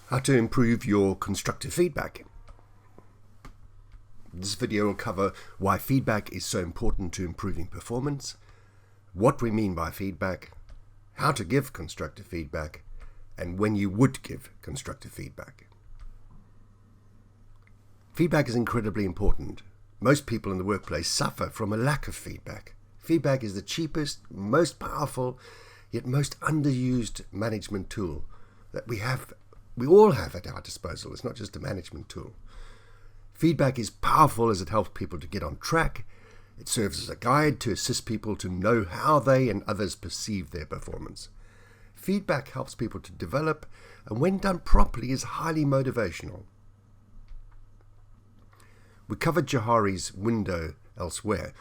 How to improve your constructive feedback. This video will cover why feedback is so important to improving performance, what we mean by feedback, how to give constructive feedback, and when you would give constructive feedback. Feedback is incredibly important. Most people in the workplace suffer from a lack of feedback. Feedback is the cheapest, most powerful, yet most underused management tool that we all have at our disposal. It's not just a management tool. Feedback is powerful as it helps people to get on track. It serves as a guide to assist people to know how they and others perceive their performance. Feedback helps people to develop, and when done properly, is highly motivational. We covered Johari's window elsewhere,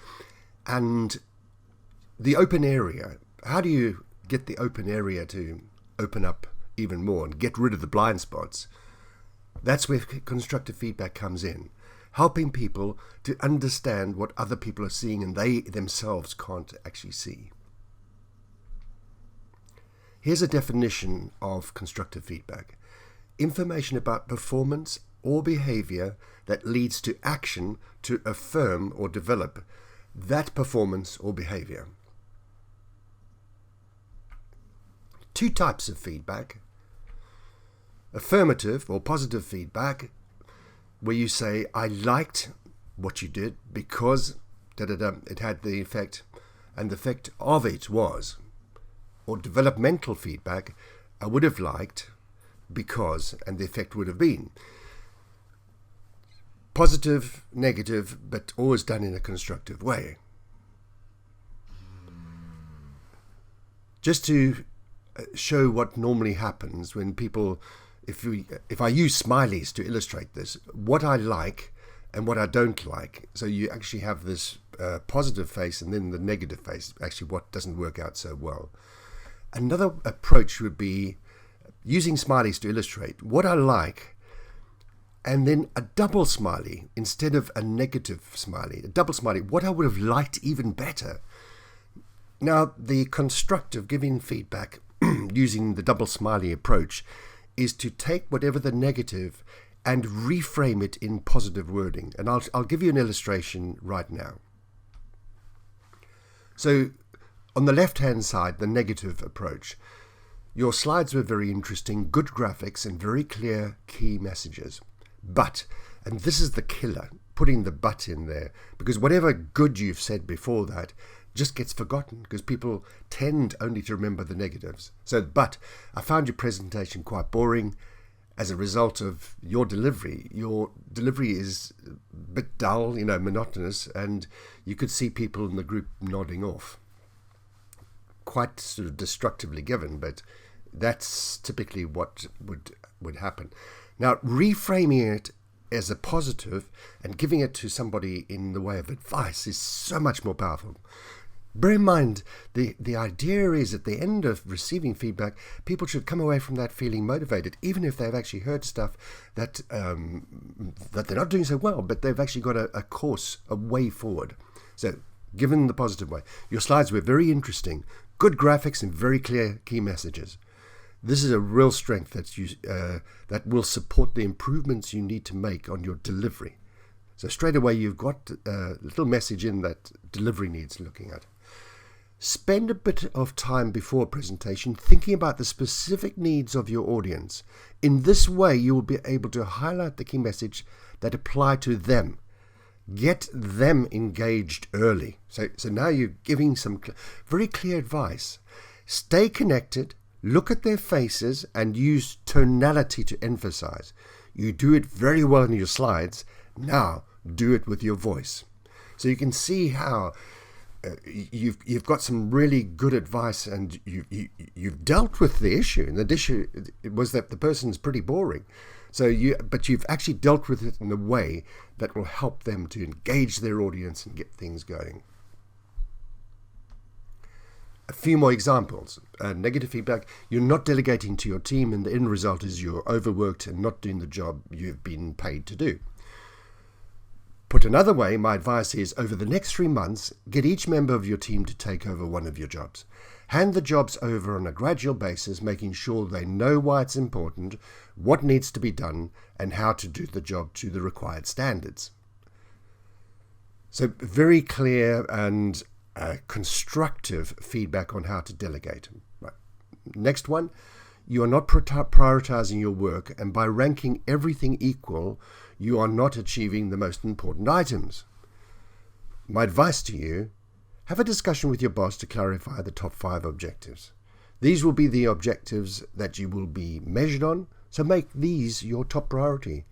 and the open area. How do you get the open area to open up even more and get rid of the blind spots? That's where constructive feedback comes in, helping people to understand what other people are seeing and they themselves can't actually see. Here's a definition of constructive feedback: information about performance or behavior that leads to action to affirm or develop that performance or behavior. Two types of feedback: affirmative or positive feedback, where you say, I liked what you did because it had the effect, and the effect of it was. Or developmental feedback, I would have liked because, and the effect would have been. Positive, negative, but always done in a constructive way. Just to show what normally happens when people, if I use smileys to illustrate this, what I like and what I don't like. So you actually have this positive face and then the negative face, actually what doesn't work out so well. Another approach would be using smileys to illustrate what I like, and then a double smiley instead of a negative smiley. A double smiley, what I would have liked even better. Now, the constructive giving feedback using the double smiley approach is to take whatever the negative and reframe it in positive wording. And I'll give you an illustration right now. So on the left-hand side, the negative approach. Your slides were very interesting, good graphics and very clear key messages. But, and this is the killer, putting the but in there, because whatever good you've said before that just gets forgotten because people tend only to remember the negatives. So, but I found your presentation quite boring as a result of your delivery. Your delivery is a bit dull, monotonous, and you could see people in the group nodding off. Quite sort of destructively given, but that's typically what would happen. Now, reframing it as a positive and giving it to somebody in the way of advice is so much more powerful. Bear in mind, the idea is at the end of receiving feedback, people should come away from that feeling motivated, even if they've actually heard stuff that they're not doing so well, but they've actually got a course, a way forward. So, given the positive way, your slides were very interesting, good graphics and very clear key messages. This is a real strength that will support the improvements you need to make on your delivery. So straight away, you've got a little message in that delivery needs looking at. Spend a bit of time before a presentation thinking about the specific needs of your audience. In this way, you will be able to highlight the key message that apply to them. Get them engaged early. So now you're giving some very clear advice. Stay connected, look at their faces, and use tonality to emphasize. You do it very well in your slides. Now do it with your voice. So you can see how you've got some really good advice, and you've dealt with the issue. And the issue was that the person's pretty boring. But you've actually dealt with it in a way that will help them to engage their audience and get things going. A few more examples. Negative feedback: you're not delegating to your team, and the end result is you're overworked and not doing the job you've been paid to do. Put another way, my advice is over the next 3 months, get each member of your team to take over one of your jobs. Hand the jobs over on a gradual basis, making sure they know why it's important, what needs to be done, and how to do the job to the required standards. So very clear and constructive feedback on how to delegate. Right. Next one, you are not prioritizing your work, and by ranking everything equal, you are not achieving the most important items. My advice to you, have a discussion with your boss to clarify the top 5 objectives. These will be the objectives that you will be measured on, so make these your top priority.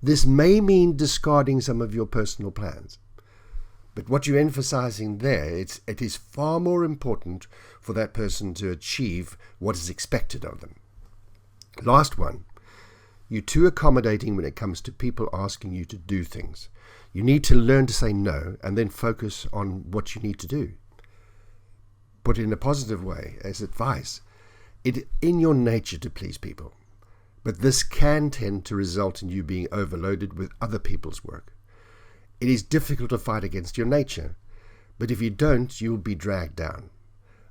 This may mean discarding some of your personal plans. But what you're emphasizing there, it is far more important for that person to achieve what is expected of them. Last one, you're too accommodating when it comes to people asking you to do things. You need to learn to say no and then focus on what you need to do. Put it in a positive way, as advice, it is in your nature to please people. But this can tend to result in you being overloaded with other people's work. It is difficult to fight against your nature, but if you don't, you will be dragged down.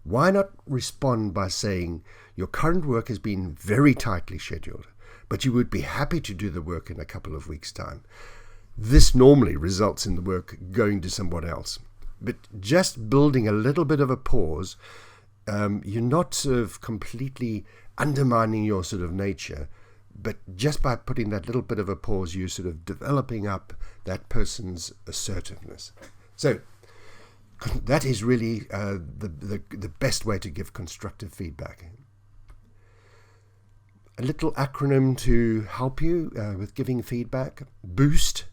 Why not respond by saying your current work has been very tightly scheduled, but you would be happy to do the work in a couple of weeks' time. This normally results in the work going to someone else. But just building a little bit of a pause, you're not sort of completely undermining your sort of nature, but just by putting that little bit of a pause, you're sort of developing up that person's assertiveness. So that is really the best way to give constructive feedback. A little acronym to help you with giving feedback: BOOST.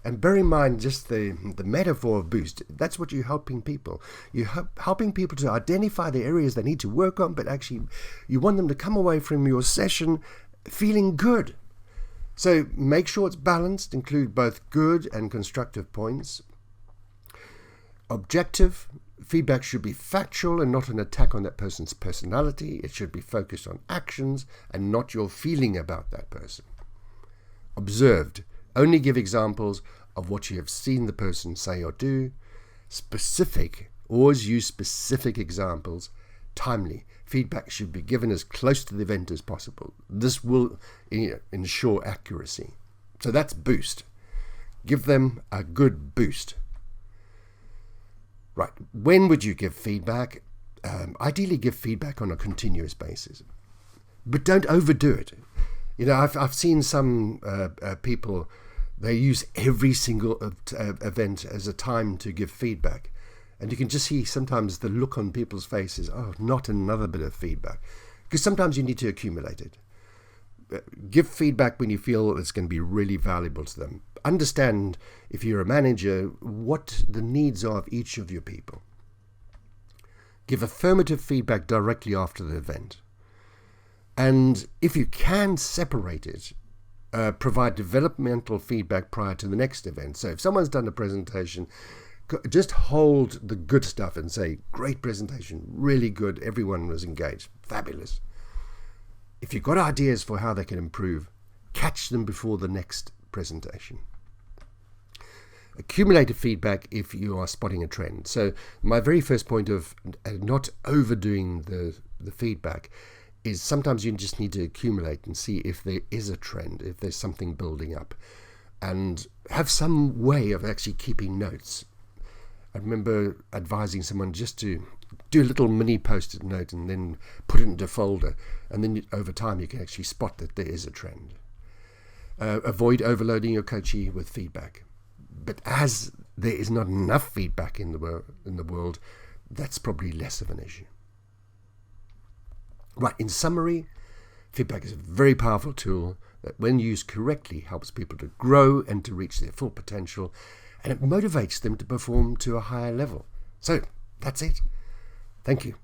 And bear in mind just the metaphor of boost. That's what you're helping people. You're helping people to identify the areas they need to work on, but actually you want them to come away from your session feeling good. So make sure it's balanced, include both good and constructive points. Objective feedback should be factual and not an attack on that person's personality. It should be focused on actions and not your feeling about that person. Observed. Only give examples of what you have seen the person say or do. Specific. Always use specific examples. Timely. Feedback should be given as close to the event as possible. This will ensure accuracy. So that's boost. Give them a good boost. Right. When would you give feedback? Ideally give feedback on a continuous basis. But don't overdo it. You know, I've seen some people, they use every single event as a time to give feedback. And you can just see sometimes the look on people's faces, oh, not another bit of feedback. Because sometimes you need to accumulate it. Give feedback when you feel it's going to be really valuable to them. Understand, if you're a manager, what the needs are of each of your people. Give affirmative feedback directly after the event. And if you can separate it, provide developmental feedback prior to the next event. So if someone's done a presentation, just hold the good stuff and say, great presentation, really good, everyone was engaged, fabulous. If you've got ideas for how they can improve, catch them before the next presentation. Accumulated feedback if you are spotting a trend. So my very first point of not overdoing the feedback is sometimes you just need to accumulate and see if there is a trend, if there's something building up, and have some way of actually keeping notes. I remember advising someone just to do a little mini post-it note and then put it into a folder, and then over time you can actually spot that there is a trend. Avoid overloading your coachee with feedback. But as there is not enough feedback in the world, that's probably less of an issue. Right, in summary, feedback is a very powerful tool that when used correctly helps people to grow and to reach their full potential, and it motivates them to perform to a higher level. So, that's it. Thank you.